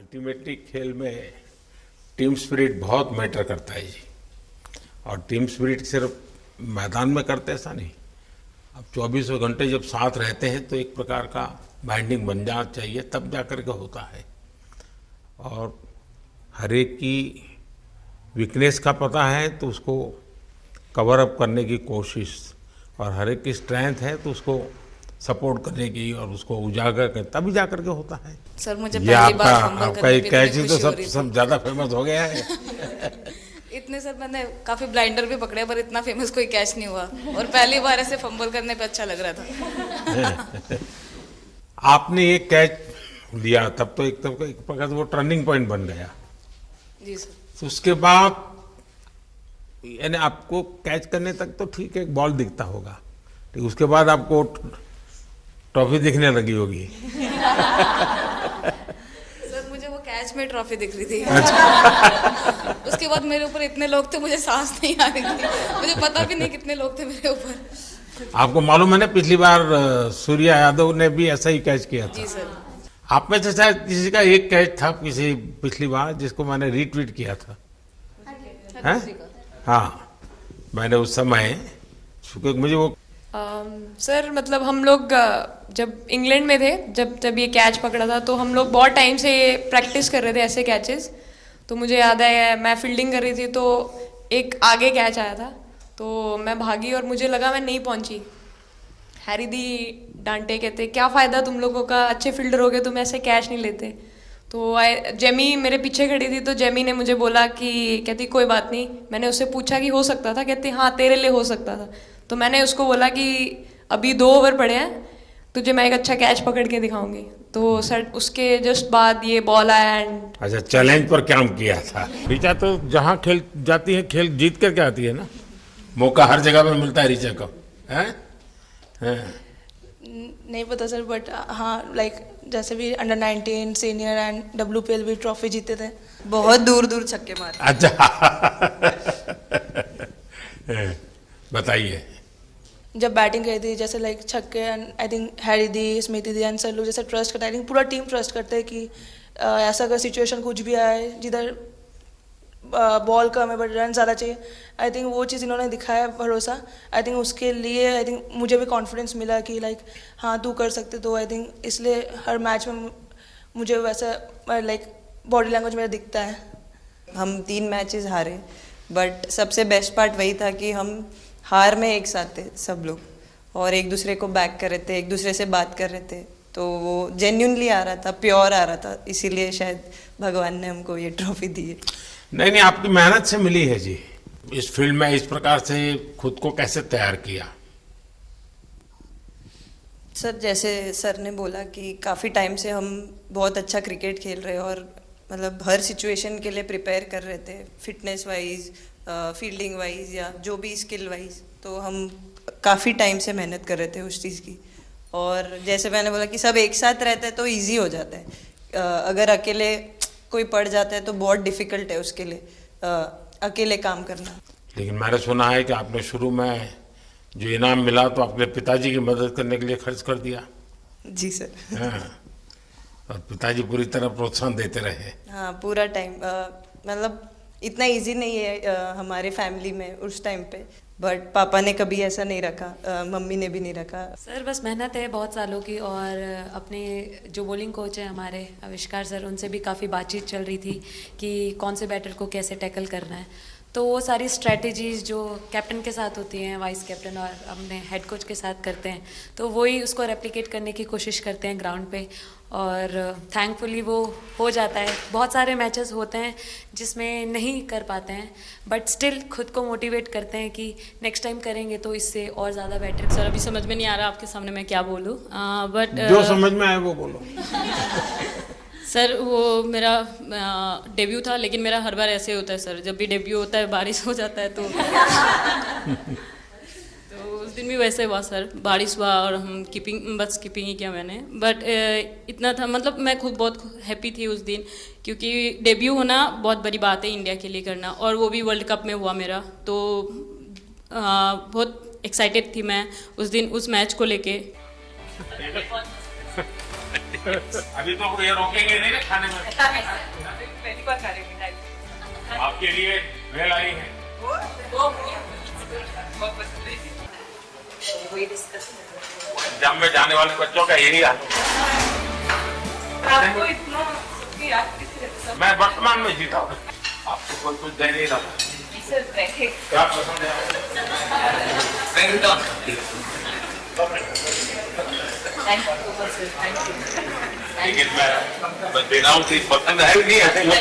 Ultimately खेल में team spirit बहुत मैटर करता है जी। और टीम स्पिरिट सिर्फ मैदान में करते ऐसा नहीं, अब 24 घंटे जब साथ रहते हैं तो एक प्रकार का बाइंडिंग बन जाना चाहिए, तब जा कर के होता है। और हर एक की वीकनेस का पता है तो उसको कवर अप करने की कोशिश, और हर एक की स्ट्रेंथ है तो उसको सपोर्ट करने की और उसको उजागर कर, तभी जा करके होता है। सर मुझे ये पहली बार फंबल आपका करने एक पे कैच इतनी ही तो खुशी हो रही थी। सब ज़्यादा फेमस हो गया है। इतने सर मैंने काफी ब्लाइंडर भी पकड़े पर इतना फेमस कोई कैच नहीं हुआ, और पहली बार ऐसे फंबल करने पे अच्छा लग रहा था। आपने एक कैच लिया तब तो एक प्रकार से वो टर्निंग पॉइंट बन गया। जी सर। तो उसके बाद यानी आपको कैच करने तक तो ठीक है, एक बॉल दिखता होगा, ठीक, उसके बाद आपको ट्रॉफी दिखने लगी होगी। सर मुझे वो कैच में ट्रॉफी दिख रही थी। अच्छा। उसके बाद मेरे ऊपर इतने लोग थे, मुझे सांस नहीं आ रही थी, मुझे पता भी नहीं कितने लोग थे मेरे ऊपर। आपको मालूम है ना, पिछली बार सूर्या यादव ने भी ऐसा ही कैच किया था। जी सर। आप में से शायद किसी का एक कैच था किसी पिछली बार जिसको मैंने रीट्वीट किया था, हैं? हाँ, मैंने उस समय, क्योंकि मुझे वो सर मतलब हम लोग जब इंग्लैंड में थे, जब ये कैच पकड़ा था, तो हम लोग बहुत टाइम से प्रैक्टिस कर रहे थे ऐसे कैचेस। तो मुझे याद है मैं फील्डिंग कर रही थी तो एक आगे कैच आया था, तो मैं भागी और मुझे लगा मैं नहीं पहुंची। हैरी दी डांटे, कहते क्या फ़ायदा तुम लोगों का, अच्छे फील्डर हो गए तुम ऐसे कैच नहीं लेते। तो जेमी मेरे पीछे खड़ी थी, तो जेमी ने मुझे बोला कि, कहती कोई बात नहीं, मैंने उससे पूछा कि हो सकता था, कहती हाँ तेरे लिए हो सकता था। तो मैंने उसको बोला कि अभी 2 ओवर पड़े हैं, तुझे मैं एक अच्छा कैच पकड़ के दिखाऊंगी। तो सर उसके जस्ट बाद ये बॉल आया एंड अच्छा चैलेंज पर काम किया था। ऋचा तो जहाँ खेल जाती है खेल जीत करके आती है ना, मौका हर जगह में मिलता है ऋचा को, हैं? नहीं पता सर, बट हाँ लाइक जैसे भी अंडर 19 सीनियर एंड WPL भी ट्रॉफी जीते थे। बहुत दूर दूर छक्के मारे। अच्छा। बताइए। जब बैटिंग करी थी जैसे लाइक छक्के, and I think Harry the, Smriti the and sir लोग जैसे ट्रस्ट करते हैं, आई थिंक पूरा टीम ट्रस्ट करते हैं कि ऐसा अगर सिचुएशन कुछ भी आए जिधर बॉल कम है बट रन ज़्यादा चाहिए, आई थिंक वो चीज़ इन्होंने दिखाया भरोसा। आई थिंक उसके लिए आई थिंक मुझे भी कॉन्फिडेंस मिला कि लाइक हाँ तू कर सकते। तो आई थिंक इसलिए हर मैच में मुझे वैसा लाइक बॉडी लैंग्वेज मेरा दिखता है। हम 3 मैचेस हारे, बट सबसे बेस्ट पार्ट वही था कि हम हार में एक साथ थे सब लोग, और एक दूसरे को बैक कर रहे थे, एक दूसरे से बात कर रहे थे। तो वो जेन्युइनली आ रहा था, प्योर आ रहा था, इसीलिए शायद भगवान ने हमको ये ट्रॉफी दी है। नहीं, आपकी मेहनत से मिली है जी। इस फील्ड में इस प्रकार से खुद को कैसे तैयार किया? सर जैसे सर ने बोला कि काफ़ी टाइम से हम बहुत अच्छा क्रिकेट खेल रहे हैं, और मतलब हर सिचुएशन के लिए प्रिपेयर कर रहे थे, फिटनेस वाइज, फील्डिंग वाइज या जो भी स्किल वाइज। तो हम काफ़ी टाइम से मेहनत कर रहे थे उस चीज़ की। और जैसे मैंने बोला कि सब एक साथ रहते हैं तो इजी हो जाता है। अगर अकेले कोई पड़ जाता है तो बहुत डिफिकल्ट है उसके लिए अकेले काम करना। लेकिन मैंने सुना है कि आपने शुरू में जो इनाम मिला तो अपने पिताजी की मदद करने के लिए खर्च कर दिया। जी सर। हाँ, और पिताजी पूरी तरह प्रोत्साहन देते रहे। हाँ पूरा टाइम, मतलब इतना इजी नहीं है हमारे फैमिली में उस टाइम पे, बट पापा ने कभी ऐसा नहीं रखा, मम्मी ने भी नहीं रखा। सर बस मेहनत है बहुत सालों की, और अपने जो बॉलिंग कोच हैं हमारे आविष्कार सर, उनसे भी काफ़ी बातचीत चल रही थी कि कौन से बैटर को कैसे टैकल करना है। तो वो सारी स्ट्रेटजीज जो कैप्टन के साथ होती हैं, वाइस कैप्टन और अपने हेड कोच के साथ करते हैं, तो वही उसको रेप्लिकेट करने की कोशिश करते हैं ग्राउंड पे, और थैंकफुली वो हो जाता है। बहुत सारे मैचेस होते हैं जिसमें नहीं कर पाते हैं, बट स्टिल खुद को मोटिवेट करते हैं कि नेक्स्ट टाइम करेंगे तो इससे और ज़्यादा बेटर। सर अभी समझ में नहीं आ रहा आपके सामने मैं क्या बोलूँ, बट जो समझ में आए वो बोलो। सर वो मेरा डेब्यू था, लेकिन मेरा हर बार ऐसे होता है सर, जब भी डेब्यू होता है बारिश हो जाता है तो तो उस दिन भी वैसे हुआ सर, बारिश हुआ और हम बस कीपिंग ही किया मैंने। बट इतना था, मतलब मैं खुद बहुत हैप्पी थी उस दिन, क्योंकि डेब्यू होना बहुत बड़ी बात है इंडिया के लिए करना, और वो भी वर्ल्ड कप में हुआ मेरा। तो बहुत एक्साइटेड थी मैं उस दिन उस मैच को लेके। अभी तो ये रोकेंगे नहीं ना खाने में। पहली बार खा रही हूँ। आपके लिए वेल आई है। जब में जाने वाले बच्चों का यही हाल आपको इतना सबकी याद किससे रहती है? मैं वर्तमान में जीता हूँ, आपको कोई कुछ दे नहीं रहा। सर बैठे क्या पसंद है? Thank you so much sir, thank you. लेकिन मैं बिना चीज पसंद है नहीं ऐसे लोग।